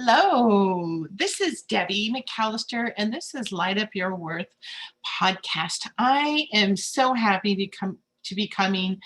Hello, this is Debbie McAllister, and this is Light Up Your Worth podcast. I am so happy to be coming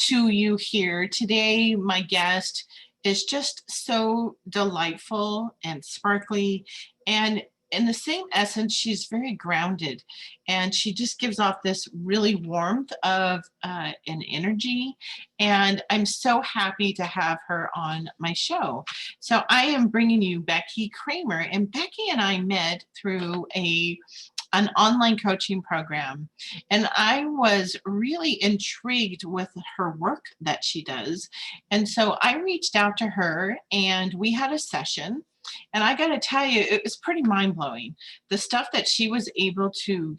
to you here today. My guest is just so delightful and sparkly, and in the same essence, she's very grounded, and she just gives off this really warmth of an energy. And I'm so happy to have her on my show. So I am bringing you Becky Cramer, and Becky and I met through an online coaching program, and I was really intrigued with her work that she does. And so I reached out to her, and we had a session. And I got to tell you, it was pretty mind-blowing, the stuff that she was able to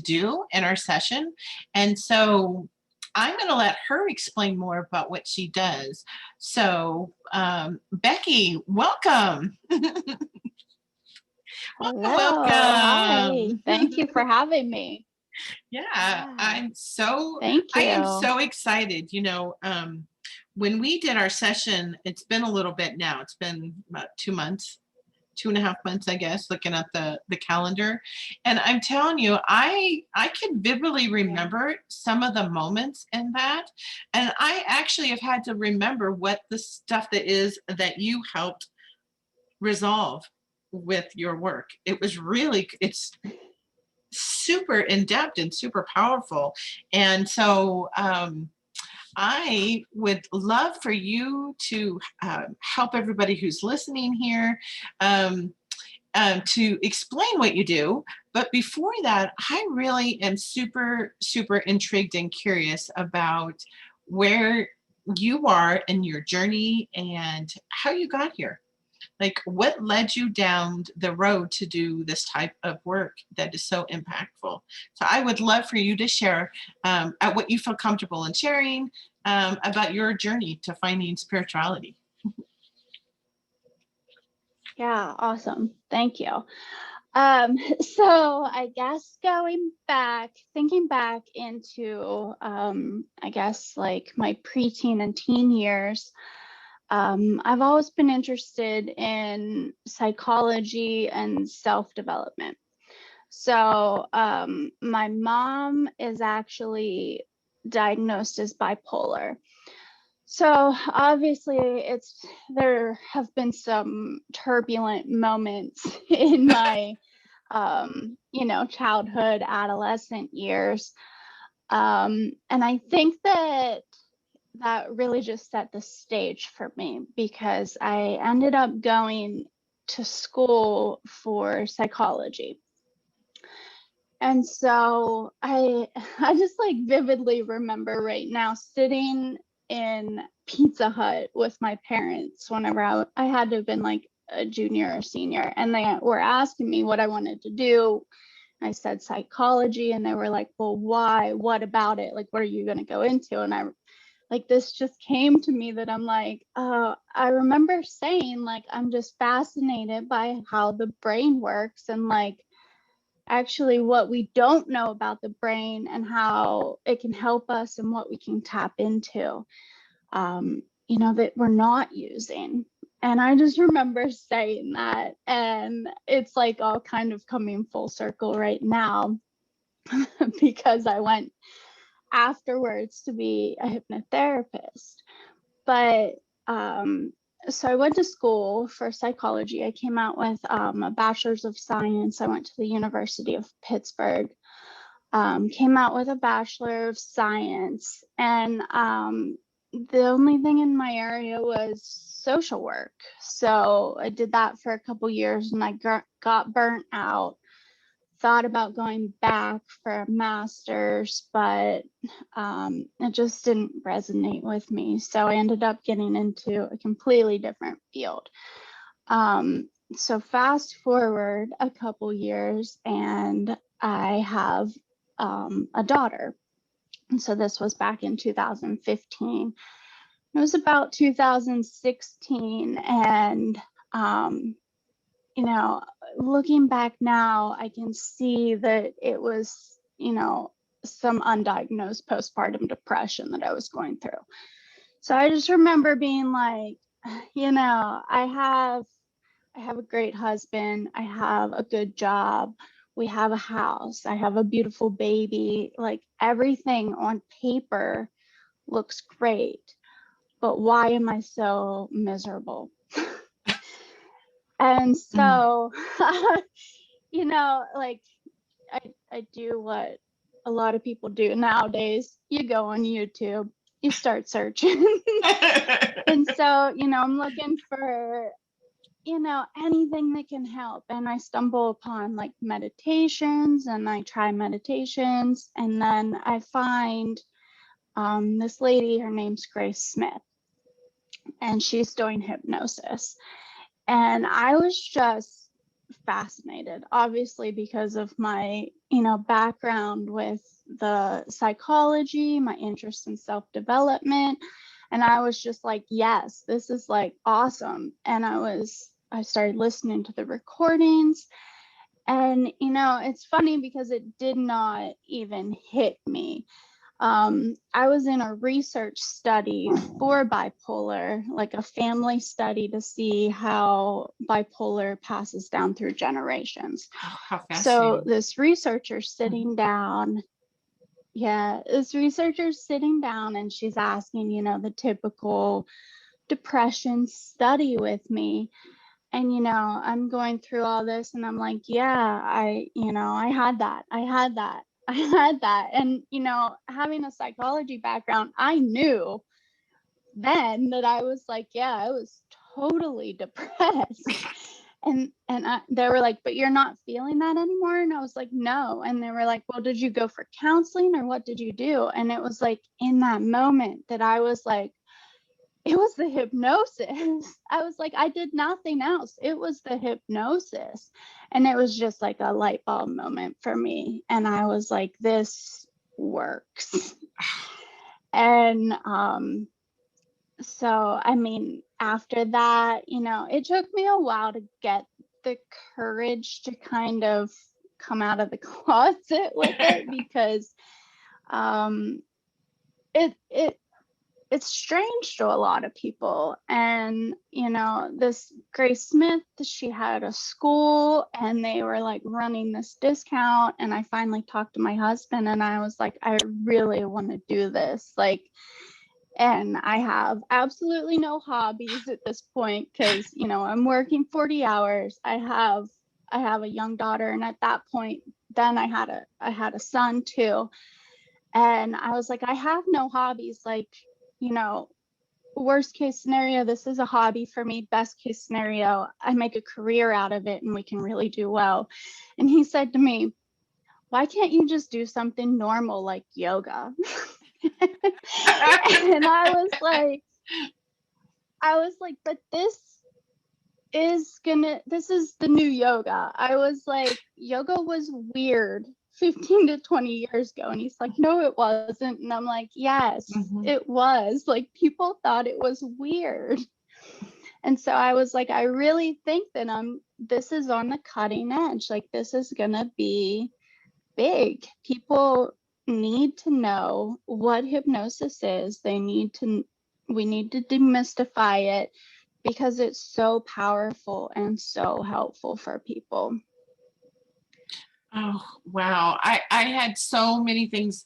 do in our session. And so I'm going to let her explain more about what she does. So, Becky, welcome. Hello. Welcome. Hi. Thank you for having me. Yeah, Thank you. I am so excited. When we did our session, it's been a little bit now. It's been about 2 months, 2.5 months, I guess, looking at the calendar. And I'm telling you, I can vividly remember some of the moments in that. And I actually have had to remember what the stuff that is that you helped resolve with your work. It's super in-depth and super powerful. And so I would love for you to help everybody who's listening here to explain what you do. But before that, I really am super, super intrigued and curious about where you are in your journey and how you got here. Like, what led you down the road to do this type of work that is so impactful? So I would love for you to share what you feel comfortable in sharing about your journey to finding spirituality. Yeah, awesome. Thank you. So I guess thinking back into, I guess like my preteen and teen years, I've always been interested in psychology and self-development. So my mom is actually diagnosed as bipolar. So obviously there have been some turbulent moments in my childhood, adolescent years. And I think that really just set the stage for me, because I ended up going to school for psychology. And so I just like vividly remember right now sitting in Pizza Hut with my parents whenever I had to have been like a junior or senior, and they were asking me what I wanted to do. I said psychology, and they were like, well, why? What about it? Like, what are you going to go into? And I like, this just came to me that I'm like, I remember saying like, I'm just fascinated by how the brain works, and like actually what we don't know about the brain and how it can help us and what we can tap into, that we're not using. And I just remember saying that, and it's like all kind of coming full circle right now because I went afterwards to be a hypnotherapist. But so I went to school for psychology. I came out with a bachelor's of science. I went to the University of Pittsburgh, came out with a bachelor of science. And the only thing in my area was social work. So I did that for a couple years, and I got burnt out. Thought about going back for a master's, but it just didn't resonate with me. So I ended up getting into a completely different field. So fast forward a couple years, and I have a daughter. And so this was back in 2015. It was about 2016, and looking back now, I can see that it was, some undiagnosed postpartum depression that I was going through. So I just remember being like, I I have a great husband. I have a good job. We have a house. I have a beautiful baby. Like everything on paper looks great. But why am I so miserable? And so, you know, like I do what a lot of people do nowadays. You go on YouTube, you start searching. And so, you know, I'm looking for, you know, anything that can help. And I stumble upon like meditations, and I try meditations. And then I find this lady, her name's Grace Smith, and she's doing hypnosis. And I was just fascinated, obviously, because of my, you know, background with the psychology, my interest in self-development. And I was just like, yes, this is like awesome. And I started listening to the recordings. And, you know, it's funny because it did not even hit me. I was in a research study for bipolar, like a family study to see how bipolar passes down through generations. Oh, how fascinating. So this researcher sitting down, and she's asking, you know, the typical depression study with me. And, you know, I'm going through all this and I'm like, yeah, I had that. And, you know, having a psychology background, I knew then that I was like, yeah, I was totally depressed. And they were like, but you're not feeling that anymore? And I was like, no. And they were like, well, did you go for counseling or what did you do? And it was like in that moment that I was like, it was the hypnosis. I was like, I did nothing else. It was the hypnosis. And it was just like a light bulb moment for me. And I was like, this works. And so, I mean, after that, you know, it took me a while to get the courage to kind of come out of the closet with it, because it's strange to a lot of people. And, you know, this Grace Smith, she had a school and they were like running this discount. And I finally talked to my husband and I was like, I really want to do this. Like, and I have absolutely no hobbies at this point because, you know, I'm working 40 hours. I have a young daughter. And at that point, then I had a son too. And I was like, I have no hobbies. Like, you know, worst case scenario, this is a hobby for me. Best case scenario, I make a career out of it and we can really do well. And he said to me, why can't you just do something normal like yoga? And I was like, but this is the new yoga. I was like, yoga was weird 15 to 20 years ago. And he's like, no, it wasn't. And I'm like, yes, it was. Like, people thought it was weird. And so I was like, I really think that this is on the cutting edge. Like, this is gonna be big. People need to know what hypnosis is. We need to demystify it, because it's so powerful and so helpful for people. Oh, wow. I had so many things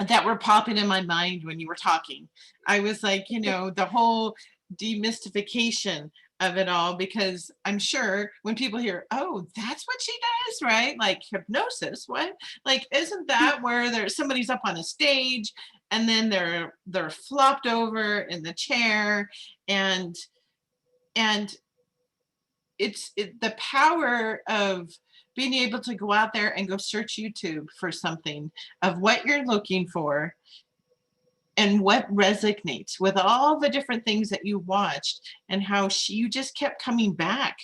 that were popping in my mind when you were talking. I was like, you know, the whole demystification of it all, because I'm sure when people hear, oh, that's what she does, right? Like hypnosis, what? Like, isn't that where somebody's up on a stage and then they're flopped over in the chair, and it's the power of being able to go out there and go search YouTube for something of what you're looking for and what resonates with all the different things that you watched, and how you just kept coming back,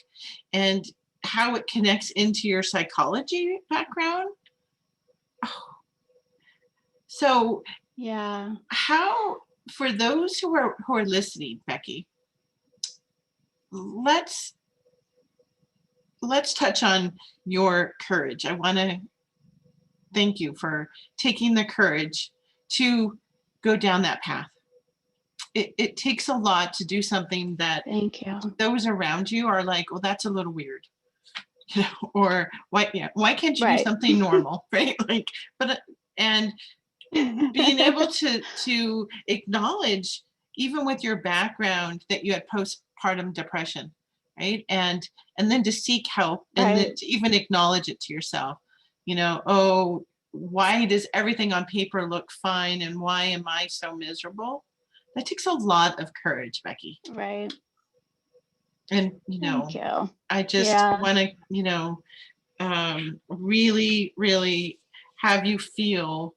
and how it connects into your psychology background. Oh. So yeah, how, for those who are listening, Becky, let's touch on your courage. I want to thank you for taking the courage to go down that path. it takes a lot to do something that Thank you. those around you are like, well, that's a little weird. Or why can't you do Right. something normal, right? Like, but and being able to acknowledge, even with your background, that you had postpartum depression, right? And then to seek help, and then Right. to even acknowledge it to yourself, oh, why does everything on paper look fine, and why am I so miserable? That takes a lot of courage, Becky. Right. And Thank you. I just Yeah. want to really, really have you feel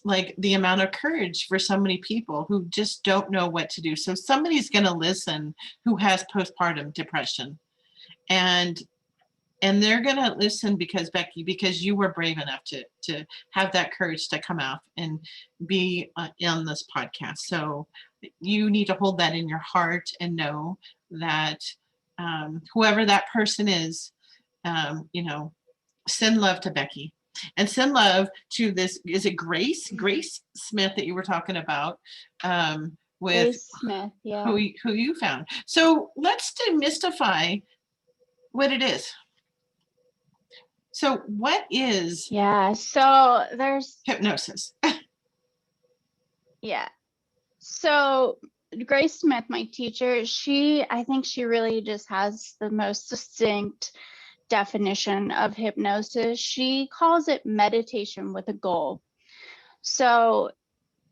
like the amount of courage for so many people who just don't know what to do. So somebody's going to listen who has postpartum depression, and they're going to listen because, Becky, because you were brave enough to have that courage to come out and be on this podcast. So you need to hold that in your heart and know that whoever that person is, send love to Becky, and send love to this. Is it Grace? Grace Smith that you were talking about, with Grace Smith. Yeah. who you found. So let's demystify what it is. So what is Yeah. So there's, hypnosis? yeah. So Grace Smith, my teacher, I think she really just has the most succinct definition of hypnosis. She calls it meditation with a goal. So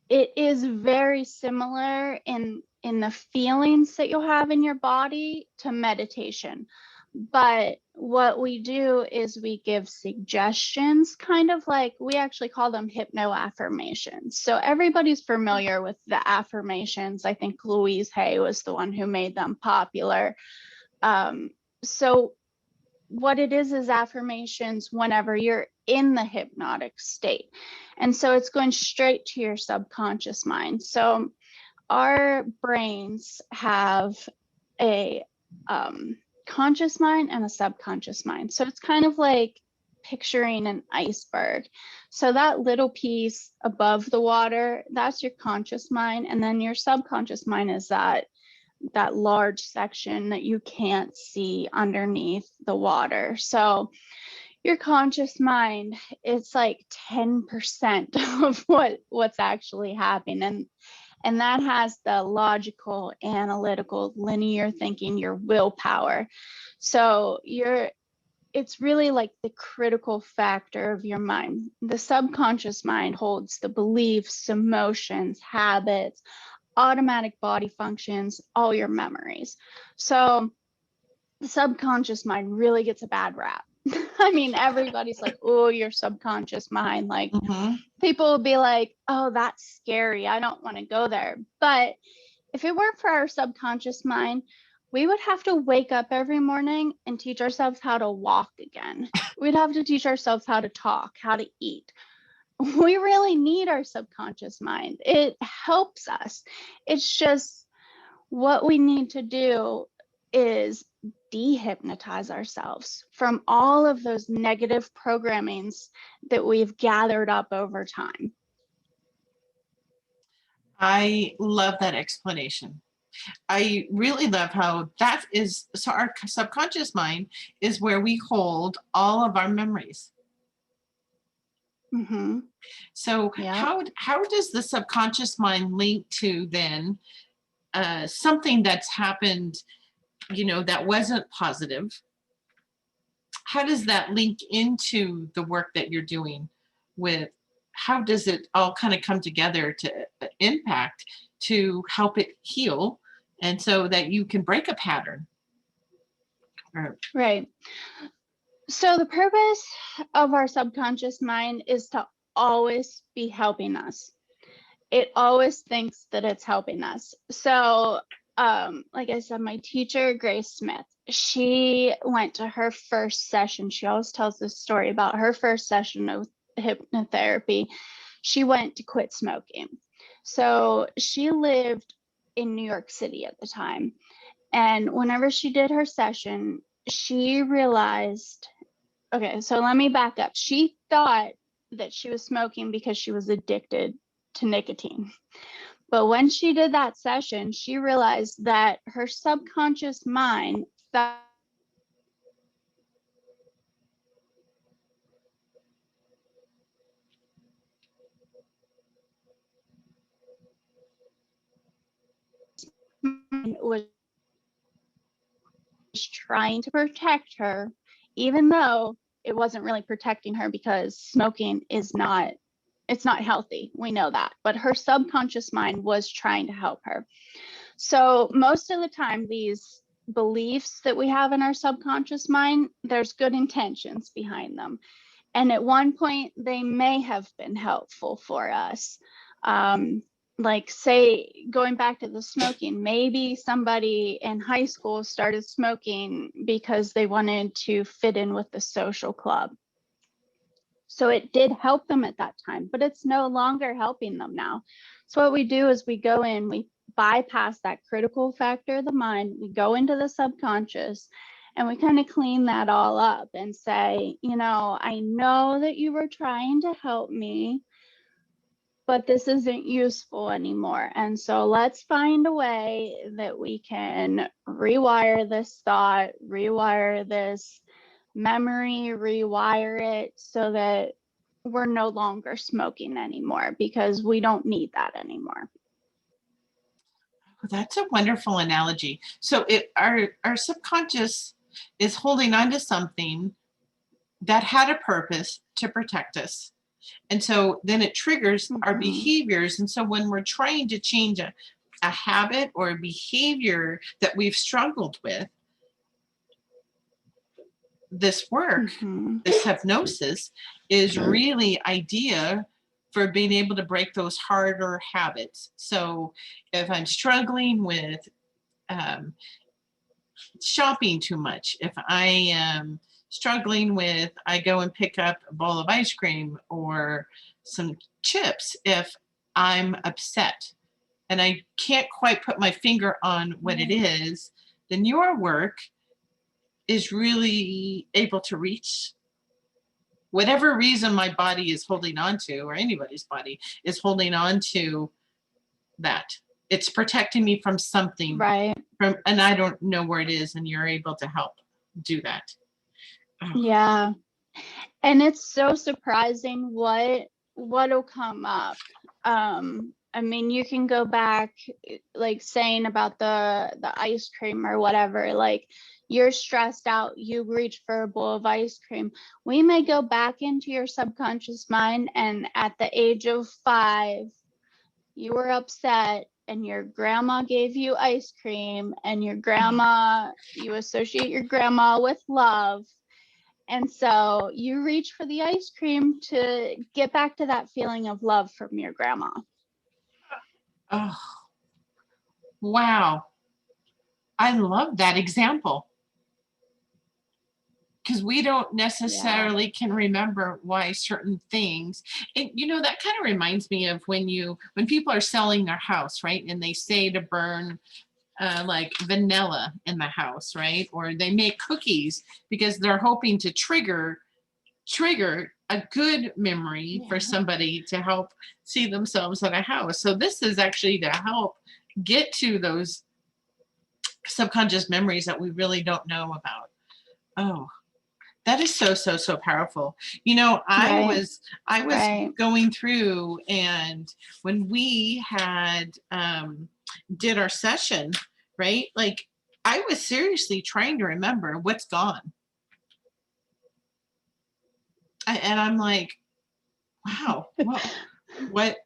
it is very similar in the feelings that you'll have in your body to meditation. But what we do is we give suggestions, kind of like, we actually call them hypno affirmations. So everybody's familiar with the affirmations. I think Louise Hay was the one who made them popular. So what it is affirmations whenever you're in the hypnotic state. And so it's going straight to your subconscious mind. So our brains have a conscious mind and a subconscious mind. So it's kind of like picturing an iceberg. So that little piece above the water, that's your conscious mind. And then your subconscious mind is that large section that you can't see underneath the water. So your conscious mind, it's like 10% of what's actually happening. And that has the logical, analytical, linear thinking, your willpower. So it's really like the critical factor of your mind. The subconscious mind holds the beliefs, emotions, habits, automatic body functions, all your memories. So the subconscious mind really gets a bad rap. I mean, everybody's like, oh, your subconscious mind. Like, people will be like, oh, that's scary. I don't want to go there. But if it weren't for our subconscious mind, we would have to wake up every morning and teach ourselves how to walk again. We'd have to teach ourselves how to talk, how to eat. We really need our subconscious mind. It helps us. It's just what we need to do is dehypnotize ourselves from all of those negative programmings that we've gathered up over time. I love that explanation. I really love how that is. So our subconscious mind is where we hold all of our memories. Mm-hmm. So how does the subconscious mind link to then something that's happened, that wasn't positive? How does that link into the work that you're doing with? How does it all kind of come together to impact to help it heal, and so that you can break a pattern? Right. So the purpose of our subconscious mind is to always be helping us. It always thinks that it's helping us. So like I said, my teacher, Grace Smith, she went to her first session. She always tells this story about her first session of hypnotherapy. She went to quit smoking. So she lived in New York City at the time. And whenever she did her session, she realized, okay, so let me back up. She thought that she was smoking because she was addicted to nicotine. But when she did that session, she realized that her subconscious mind felt was trying to protect her, even though it wasn't really protecting her, because smoking is not, it's not healthy. We know that. But her subconscious mind was trying to help her. So most of the time, these beliefs that we have in our subconscious mind, there's good intentions behind them. And at one point, they may have been helpful for us. Like, say, going back to the smoking, maybe somebody in high school started smoking because they wanted to fit in with the social club. So it did help them at that time, but it's no longer helping them now. So what we do is we go in, we bypass that critical factor of the mind, we go into the subconscious, and we kind of clean that all up and say, you know, I know that you were trying to help me, but this isn't useful anymore. And so let's find a way that we can rewire this thought, rewire this memory, rewire it so that we're no longer smoking anymore, because we don't need that anymore. That's a wonderful analogy. So our subconscious is holding on to something that had a purpose to protect us. And so then it triggers our behaviors. And so when we're trying to change a habit or a behavior that we've struggled with, this work, this hypnosis is really idea for being able to break those harder habits. So if I'm struggling with shopping too much, if I am struggling with, I go and pick up a bowl of ice cream or some chips, if I'm upset and I can't quite put my finger on what it is, then your work is really able to reach whatever reason my body is holding on to, or anybody's body is holding on to that. It's protecting me from something, right? And I don't know where it is, and you're able to help do that. Oh. Yeah. And it's so surprising what'll come up. I mean, you can go back, like saying about the ice cream or whatever, like you're stressed out, you reach for a bowl of ice cream. We may go back into your subconscious mind, and at the age of 5, you were upset and your grandma gave you ice cream, and your grandma, you associate your grandma with love. And so you reach for the ice cream to get back to that feeling of love from your grandma. Oh, wow. I love that example, because we don't necessarily can remember why certain things. And you know, that kind of reminds me of when people are selling their house, right? And they say to burn like vanilla in the house, right? Or they make cookies because they're hoping to trigger a good memory for somebody to help see themselves in a house. So this is actually to help get to those subconscious memories that we really don't know about. Oh, that is so powerful. You know, I was going through, and when we had did our session, right? Like, I was seriously trying to remember what's gone. And I'm like, wow, what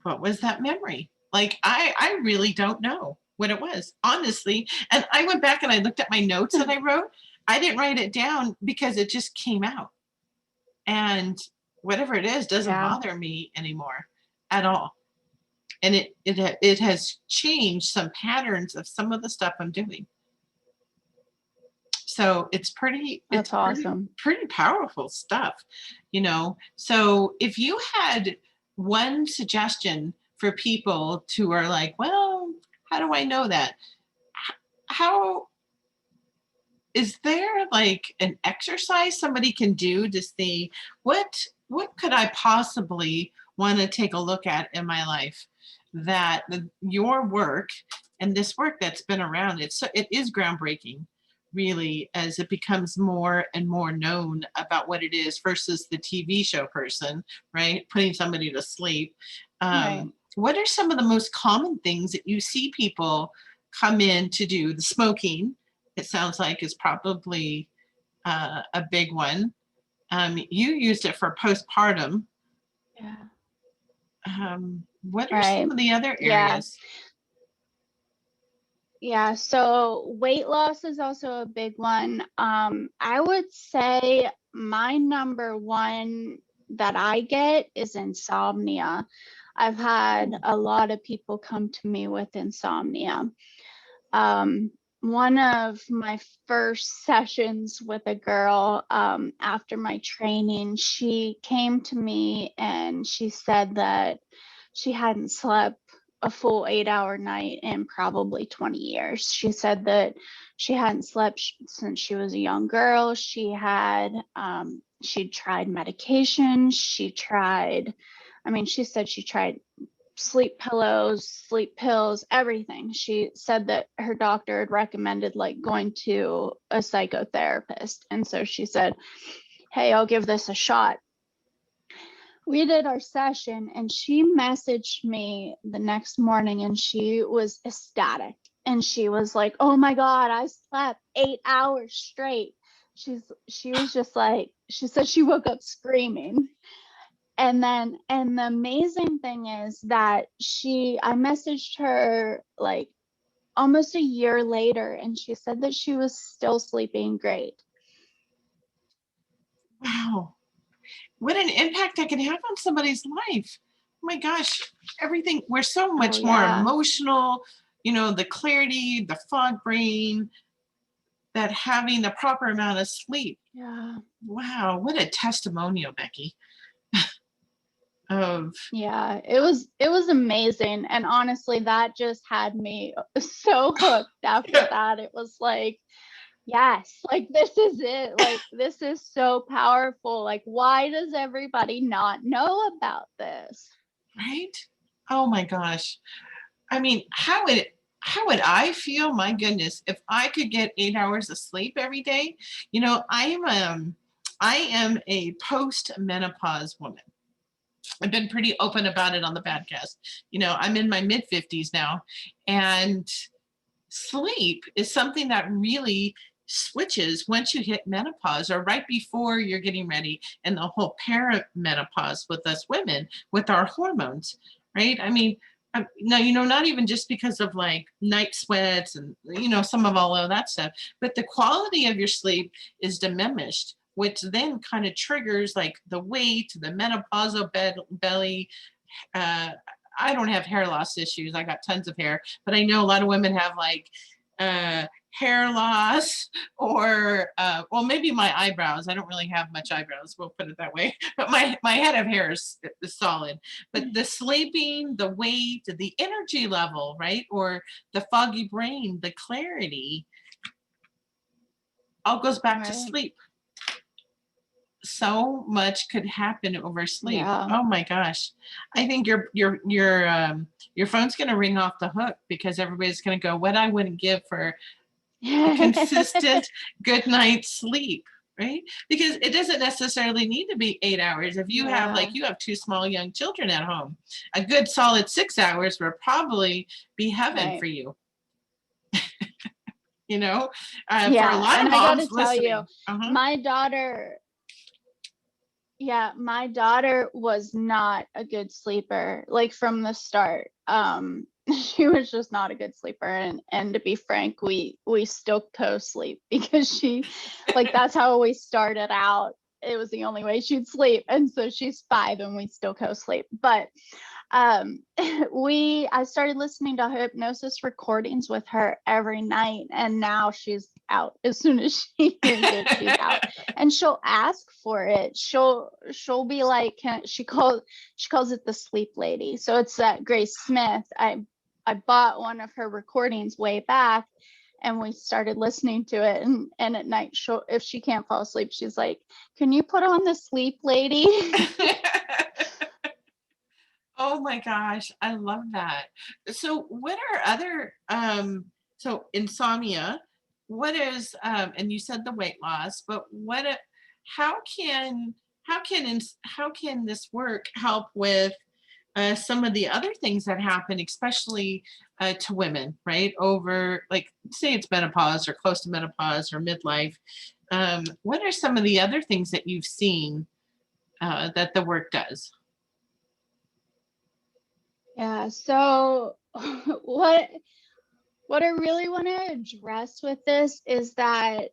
was that memory? Like, I really don't know what it was, honestly. And I went back and I looked at my notes that I wrote. I didn't write it down because it just came out. And whatever it is doesn't bother me anymore at all. And it has changed some patterns of some of the stuff I'm doing. So it's awesome. Pretty powerful stuff, you know. So if you had one suggestion for people who are like, well, how do I know that? How is there like an exercise somebody can do to see what could I possibly want to take a look at in my life that your work and this work that's been around, it is groundbreaking, really, as it becomes more and more known about what it is versus the TV show person, right? Putting somebody to sleep. Right. What are some of the most common things that you see people come in to do? The smoking, it sounds like, is probably a big one. You used it for postpartum. Yeah. What are Right. some of the other Yeah. areas? Yeah. So weight loss is also a big one. I would say my number one that I get is insomnia. I've had a lot of people come to me with insomnia. One of my first sessions with a girl, after my training, she came to me and she said that she hadn't slept a full 8-hour night in probably 20 years. She said that she hadn't slept since she was a young girl. She'd tried medication. She said she tried sleep pillows, sleep pills, everything. She said that her doctor had recommended like going to a psychotherapist. And so she said, hey, I'll give this a shot. We did our session and she messaged me the next morning and she was ecstatic. And she was like, oh my God, I slept 8 hours straight. She was just like, she said she woke up screaming. And the amazing thing is that I messaged her like almost a year later and she said that she was still sleeping great. Wow. What an impact that can have on somebody's life. Oh my gosh, everything, we're so Oh much more yeah. emotional, the clarity, the fog brain, that having the proper amount of sleep. Yeah. Wow, what a testimonial, Becky, of Yeah, it was amazing. And honestly, that just had me so hooked after that. It was like, yes, like this is it. Like this is so powerful. Like why does everybody not know about this? right? Oh my gosh. I mean, how would I feel? My goodness, if I could get 8 hours of sleep every day. I am a post-menopause woman. I've been pretty open about it on the podcast. I'm in my mid 50s now, and sleep is something that really switches once you hit menopause or right before you're getting ready, and the whole perimenopause with us women with our hormones, right? I mean, no, not even just because of like night sweats and some of all of that stuff, but the quality of your sleep is diminished, which then kind of triggers like the weight, the menopausal belly. uh, I don't have hair loss issues. I got tons of hair, but I know a lot of women have like hair loss, or well, maybe my eyebrows. I don't really have much eyebrows. We'll put it that way. But my head of hair is solid. But the sleeping, the weight, the energy level, right, or the foggy brain, the clarity, all goes back to Right. sleep. So much could happen over sleep. Yeah. Oh my gosh. I think your phone's going to ring off the hook, because everybody's going to go, what I wouldn't give for a consistent good night's sleep, right? Because it doesn't necessarily need to be 8 hours. If you have Yeah. two small young children at home, a good solid 6 hours would probably be heaven for Right. you. For a Yeah. lot And of I got to moms tell you, listening. Uh-huh. my daughter, yeah, my daughter was not a good sleeper, like from the start. She was just not a good sleeper. And to be frank, we still co-sleep because that's how we started out. It was the only way she'd sleep. And so she's 5 and we still co-sleep. But I started listening to hypnosis recordings with her every night, and now she's out. As soon as she hears it, she's out. And she'll ask for it. She'll be like, she calls it the sleep lady. So it's that Grace Smith. I bought one of her recordings way back, and we started listening to it, and at night, if she can't fall asleep, she's like, can you put on the sleep lady? Oh my gosh, I love that. So what are other so insomnia, what is and you said the weight loss, but how can how can this work help with some of the other things that happen, especially to women, right? Over, like, say it's menopause or close to menopause or midlife. What are some of the other things that you've seen that the work does? Yeah, so what what I really want to address with this is that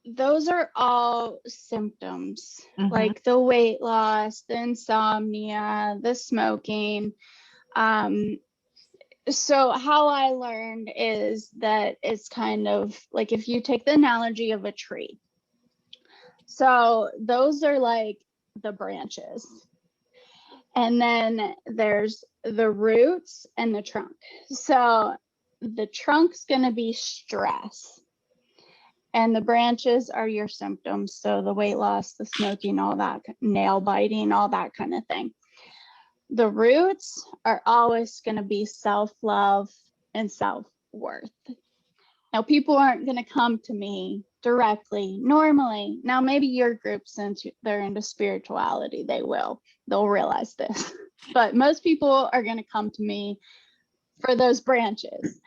those are all symptoms, Hmm. like the weight loss, the insomnia, the smoking. Um, so how I learned is that it's kind of like if you take the analogy of a tree. So those are like the branches. And then there's the roots and the trunk. So the trunk's going to be stress, and the branches are your symptoms. So the weight loss, the smoking, all that, nail biting, all that kind of thing. The roots are always going to be self-love and self-worth. Now, people aren't going to come to me directly normally. Now, maybe your group, since they're into spirituality, they'll realize this. But most people are going to come to me for those branches,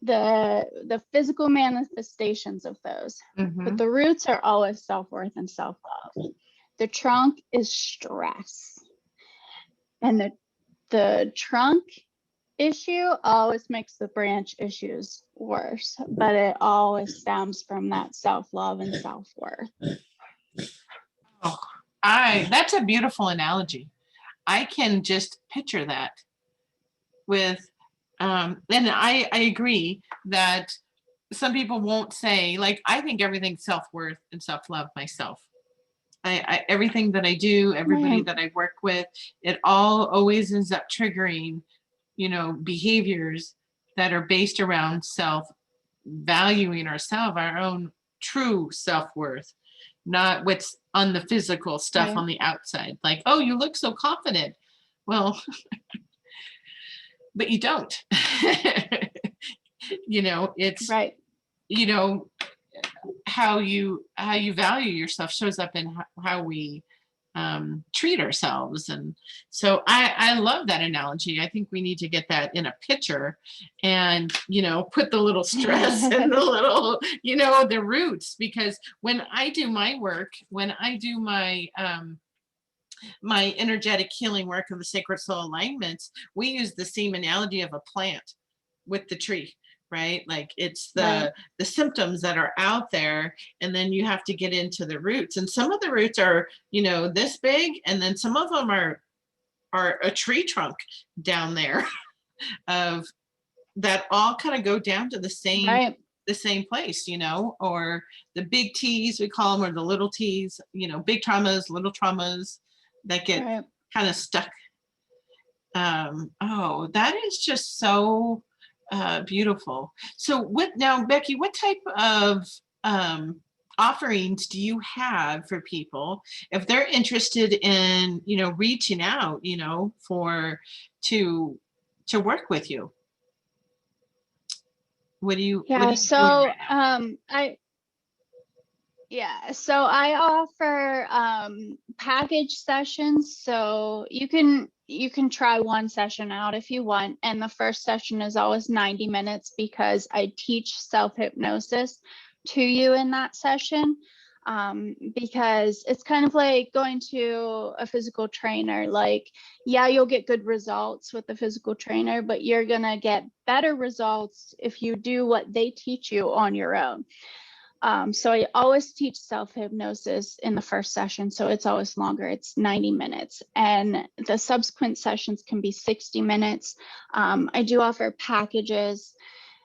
the physical manifestations of those. But Hmm. the roots are always self-worth and self-love. The trunk is stress. And the trunk issue always makes the branch issues worse, but it always stems from that self-love and self-worth. Oh, I that's a beautiful analogy. I can just picture that with and I agree that some people won't say, like, I think everything's self-worth and self-love myself. Everything that I do, everybody Right. that I work with, it all always ends up triggering, behaviors that are based around self valuing ourselves, our own true self-worth, not what's on the physical stuff Right. on the outside. Like, oh, you look so confident. Well, but you don't. It's, Right. you know, how you value yourself shows up in how we treat ourselves. And so I love that analogy. I think we need to get that in a picture and put the little stress and the little the roots, because when I do my work, when I do my energetic healing work of the sacred soul alignments, we use the same analogy of a plant with the tree, right? Like, it's Right. the symptoms that are out there, and then you have to get into the roots. And some of the roots are this big, and then some of them are a tree trunk down there of that all kind of go down to Right. the same place, or the big T's, we call them, or the little T's, big traumas, little traumas that get Right. kind of stuck. Oh, that is just so beautiful. So what now, Becky, what type of um, offerings do you have for people if they're interested in, reaching out, for to work with you? What are Yeah. you doing So right now? I offer package sessions. So you can try one session out if you want. And the first session is always 90 minutes because I teach self-hypnosis to you in that session. Because it's kind of like going to a physical trainer. Like, yeah, you'll get good results with the physical trainer, but you're gonna get better results if you do what they teach you on your own. So I always teach self-hypnosis in the first session. So it's always longer. It's 90 minutes. And the subsequent sessions can be 60 minutes. I do offer packages.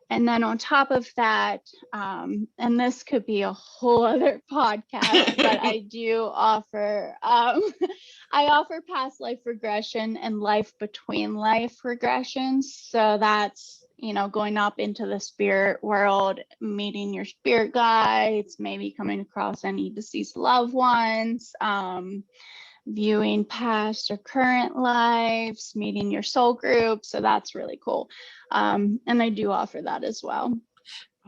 And then on top of that, and this could be a whole other podcast, but I do offer, I offer past life regression and life between life regressions. So that's, going up into the spirit world, meeting your spirit guides, maybe coming across any deceased loved ones, viewing past or current lives, meeting your soul group. So that's really cool. And I do offer that as well.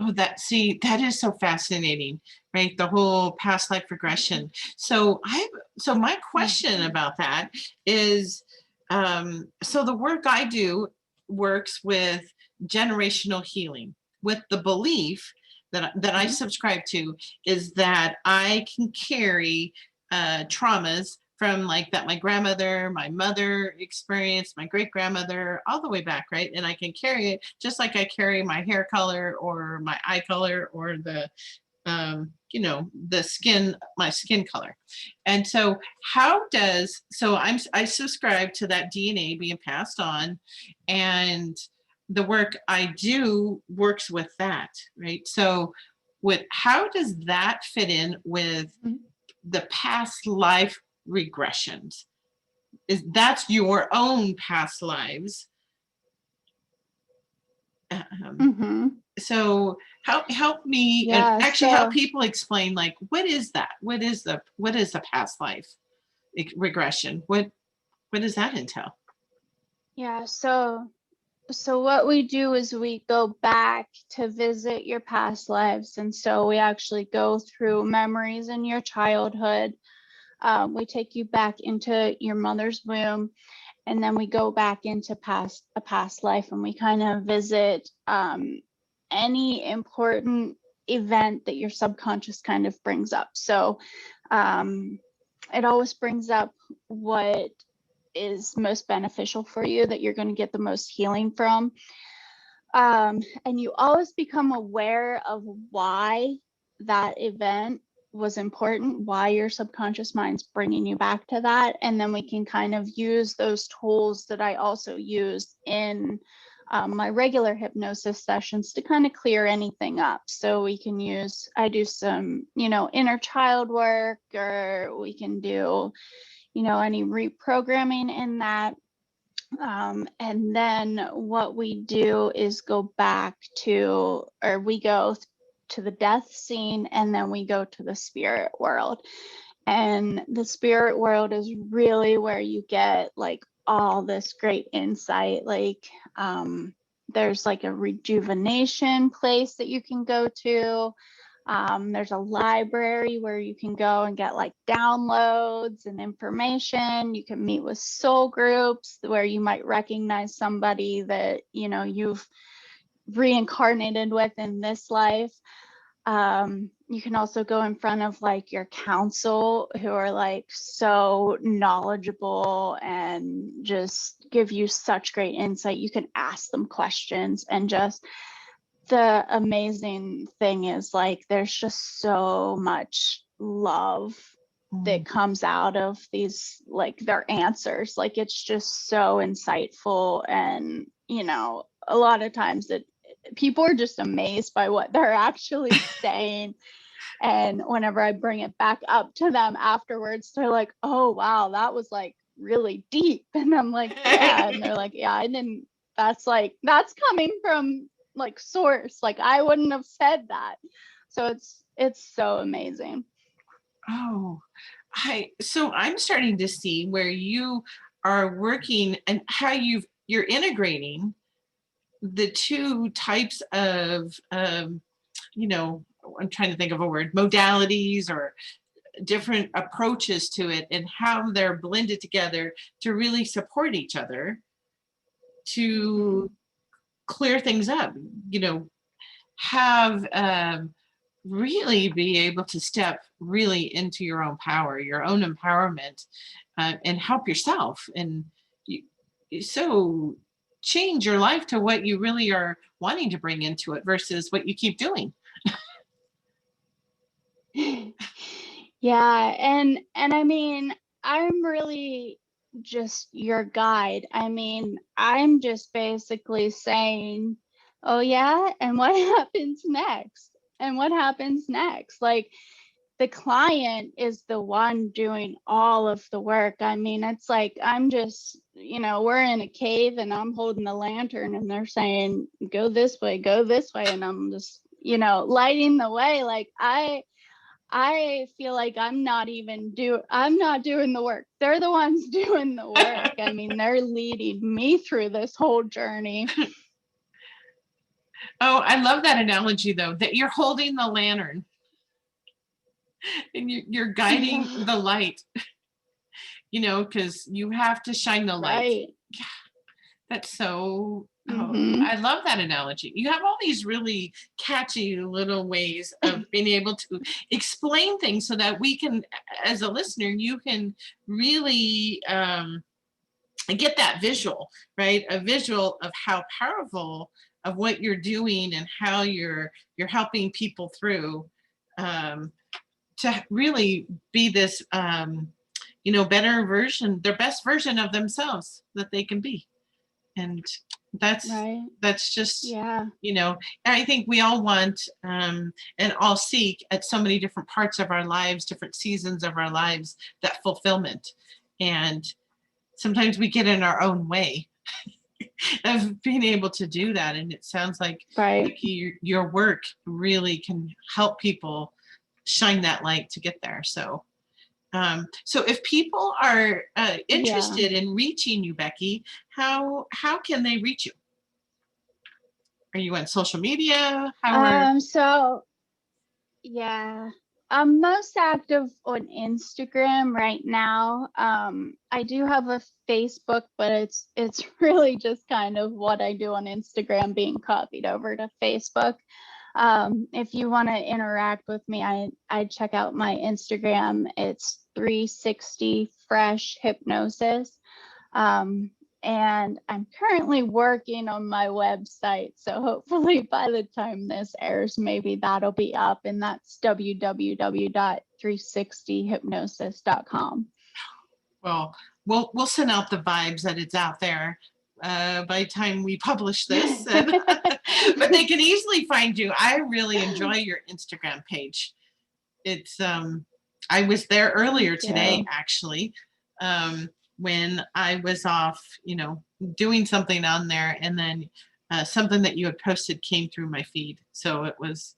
Oh, that is so fascinating, right? The whole past life regression. So my question about that is, so the work I do works with generational healing, with the belief that I subscribe to is that I can carry traumas from like that my grandmother, my mother experienced, my great grandmother, all the way back, right? And I can carry it just like I carry my hair color or my eye color or the my skin color. And so I subscribe to that DNA being passed on, and the work I do works with that, right? So how does that fit in with the past life regressions? That's your own past lives. So help me and actually help people explain, like, what is that? What is the past life regression? What does that entail? Yeah, so what we do is we go back to visit your past lives. And so we actually go through memories in your childhood. We take you back into your mother's womb, and then we go back into a past life, and we kind of visit any important event that your subconscious kind of brings up. So it always brings up what is most beneficial for you, that you're going to get the most healing from. And you always become aware of why that event was important, why your subconscious mind's bringing you back to that. And then we can kind of use those tools that I also use in my regular hypnosis sessions to kind of clear anything up. So I do some, inner child work, or we can do, any reprogramming in that. And then what we do is we go to the death scene, and then we go to the spirit world. And the spirit world is really where you get like all this great insight. Like there's like a rejuvenation place that you can go to. There's a library where you can go and get like downloads and information. You can meet with soul groups where you might recognize somebody that, you've reincarnated with in this life. You can also go in front of like your counsel, who are like so knowledgeable and just give you such great insight. You can ask them questions, and just the amazing thing is like there's just so much love that comes out of these, like their answers. Like it's just so insightful, and a lot of times that people are just amazed by what they're actually saying. And whenever I bring it back up to them afterwards, they're like, oh wow, that was like really deep. And I'm like, yeah. And they're like, yeah, that's coming from like source. Like I wouldn't have said that. So it's so amazing. Oh, so I'm starting to see where you are working and how you're integrating the two types of I'm trying to think of a word, modalities or different approaches to it, and how they're blended together to really support each other to clear things up, have really be able to step really into your own power, your own empowerment, and help yourself, and so change your life to what you really are wanting to bring into it versus what you keep doing. Yeah, and I mean, I'm really just your guide. I mean, I'm just basically saying, oh yeah, and what happens next? And what happens next? Like the client is the one doing all of the work. I mean, it's like I'm just, we're in a cave and I'm holding the lantern and they're saying, go this way, and I'm just, lighting the way. Like I feel like I'm not doing the work. They're the ones doing the work. I mean, they're leading me through this whole journey. Oh, I love that analogy though, that you're holding the lantern and you're guiding the light, because you have to shine the light. Right. That's so, Mhm. I love that analogy. You have all these really catchy little ways of being able to explain things so that we can, as a listener, you can really get that visual, right? A visual of how powerful of what you're doing and how you're helping people through, to really be this, better version, their best version of themselves that they can be. And that's Right. that's just, Yeah. I think we all want, and all seek at so many different parts of our lives, different seasons of our lives, that fulfillment. And sometimes we get in our own way of being able to do that. And it sounds like, Right. your work really can help people shine that light to get there. So if people are interested in reaching you, Becky, how can they reach you? Are you on social media? So yeah, I'm most active on Instagram right now. I do have a Facebook, but it's really just kind of what I do on Instagram being copied over to Facebook. If you want to interact with me, I check out my Instagram. It's 360 Fresh Hypnosis. And I'm currently working on my website. So hopefully by the time this airs, maybe that'll be up, and that's www.360hypnosis.com. Well, we'll send out the vibes that it's out there by the time we publish this. But they can easily find you. I really enjoy your Instagram page. It's I was there earlier today, actually, when I was off, doing something on there, and then something that you had posted came through my feed. So it was,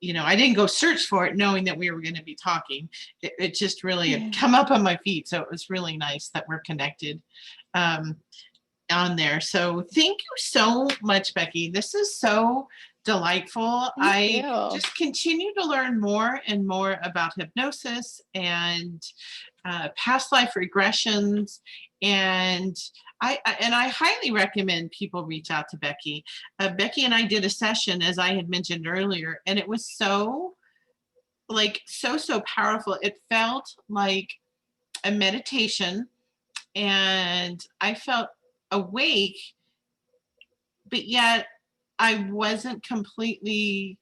I didn't go search for it knowing that we were going to be talking. It just really had come up on my feed. So it was really nice that we're connected on there. So thank you so much, Becky. This is so delightful. I just continue to learn more and more about hypnosis and past life regressions, and I highly recommend people reach out to Becky. Becky and I did a session, as I had mentioned earlier, and it was so powerful. It felt like a meditation, and I felt awake, but yet I wasn't completely,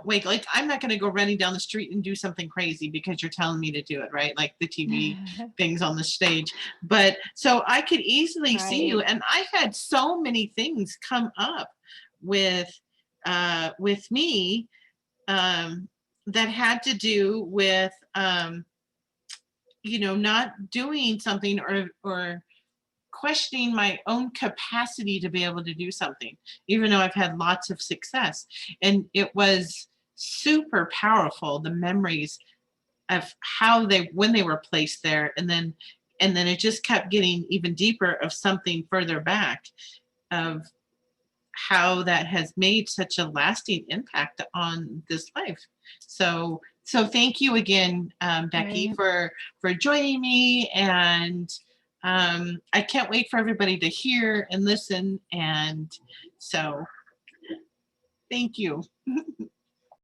wake. Like, I'm not going to go running down the street and do something crazy because you're telling me to do it, right? Like the TV things on the stage. But so I could easily see you. And I had so many things come up with me that had to do with, not doing something, or questioning my own capacity to be able to do something, even though I've had lots of success. And it was super powerful, the memories of when they were placed there. And then it just kept getting even deeper, of something further back, of how that has made such a lasting impact on this life. So thank you again, Becky, for joining me. And I can't wait for everybody to hear and listen. And so thank you.